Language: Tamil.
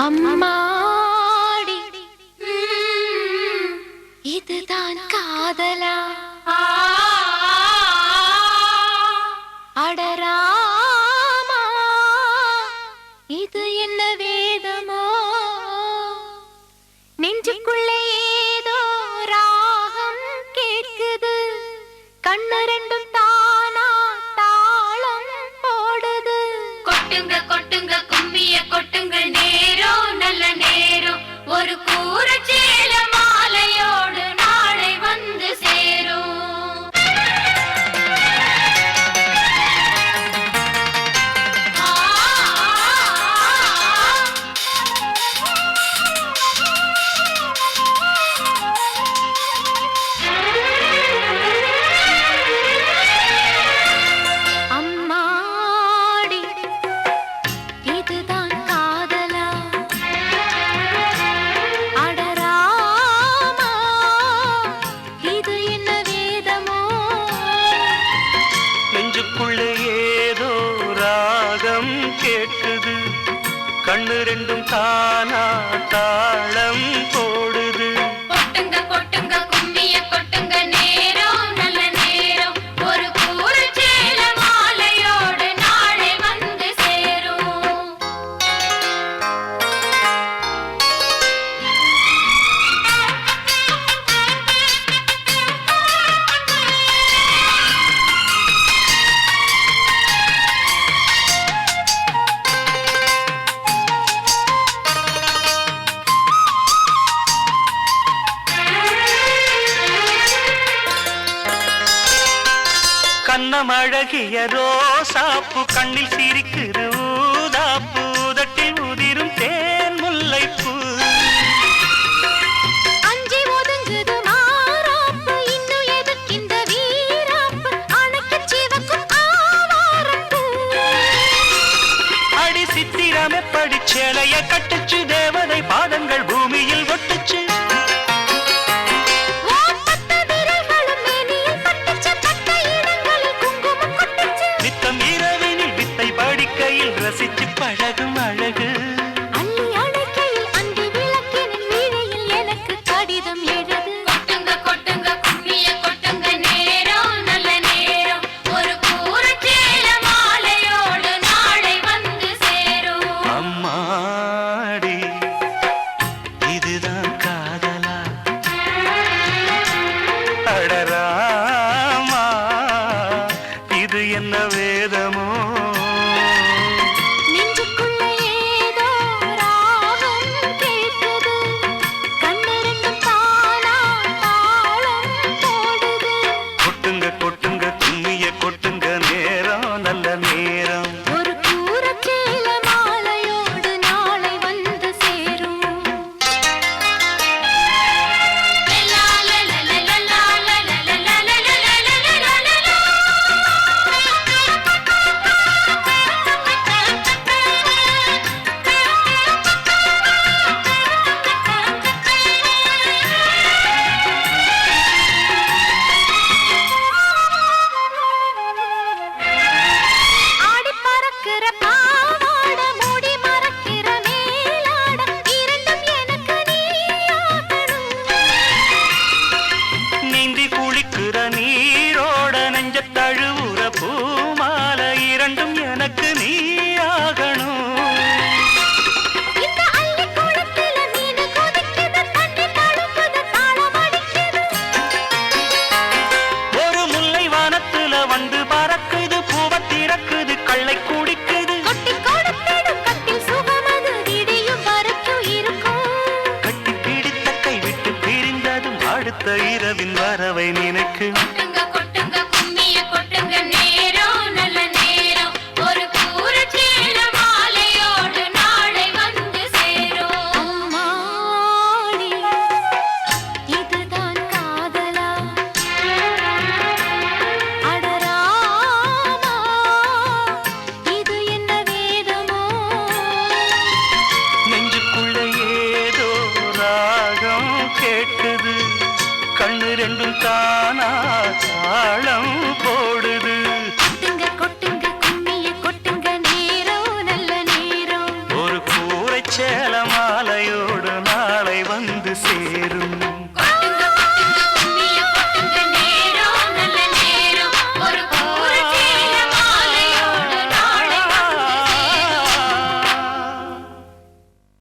அம்மாடி இதுதான் காதலா அடராமா இது என்ன வேதமோ நெஞ்சுக்குள்ளே ஏதோ ராகம் கேட்குது கண்ணு ரெண்டும் தானா தாளம் போடுது கொட்டுங்க கொட்டுங்க கும்மிய கொட்டுங்க நேரம் நல்ல நேரம் ஒரு கூரச்சேல மாலையோடு நாளை வந்து சேரும் கேட்குது கண்ணு ரெண்டும் தானா தாளம் போடுது கொட்டுங்க கொட்டுங்க கும்மிய கொட்டுங்க நேரம் நல்ல நேரம் ஒரு கூரச்சேல மாலையோடு நாளை வந்து சேரும் கண்ணம் அழகிய ரோசாப்பு கண்ணில் சிரிக்குது ஊதாப்பு உதட்டில் உதிரும் தேன் முல்லைப்பூ அஞ்சி ஒதுங்குது மாறாப்பு இன்னும் எதுக்கிந்த வீராப்பு அணைக்கு சிவக்கும் ஆவாரப்பூ அடி சித்திரமே படிச்சேலைய கட்டுச்சு தேவதை பாதங்கள் பூமியில் ஒட்டுச்சு ரசிச்சு பழகும் அழகு அள்ளி அணைக்கையில் அன்பு விளக்கினின் வீணையில் எனக்கு கடிதம் எழுது கொட்டுங்க கொட்டுங்க கும்மிய கொட்டுங்க நேரம் நல்ல நேரம் ஒரு கூரச்சேல மாலையோடு நாளை வந்து சேரும் அம்மாடி இதுதான் காதலா அடராமா இது என்ன வேதமோ கொட்டுங்க நேரம் நல்ல நேரம் ஒரு கூரச்சேல மாலையோடு நாளை வந்து சேரும் நீரோட நெஞ்ச தழுவுற பூமால இரண்டும் எனக்கு நீ ஆகணும் ஒரு முல்லை வானத்துல வந்து பறக்குது பூவ திறக்குது கள்ளை குடிக்குது கட்டி பிடித்த கை விட்டு பிரிந்ததும் அடுத்த இரவின் வரவை நினைக்கு கொட்டுங்க கொட்டுங்க கும்மிய கொட்டுங்க நேரம் நல்ல நேரம் ஒரு கூரச்சேல மாலையோடு நாளை வந்து சேரும் அம்மாடி இதுதான் காதலா அடராமா இது என்ன வேதமோ நெஞ்சுக்குள்ள ஏதோ ராகம் கேட்குது கண்ணு ரெண்டும் தானா தாளம் போடுது கொட்டுங்க கொட்டுங்க கும்மிய கொட்டுங்க நேரம் நல்ல நேரம் ஒரு கூரை சேலமா சேரும்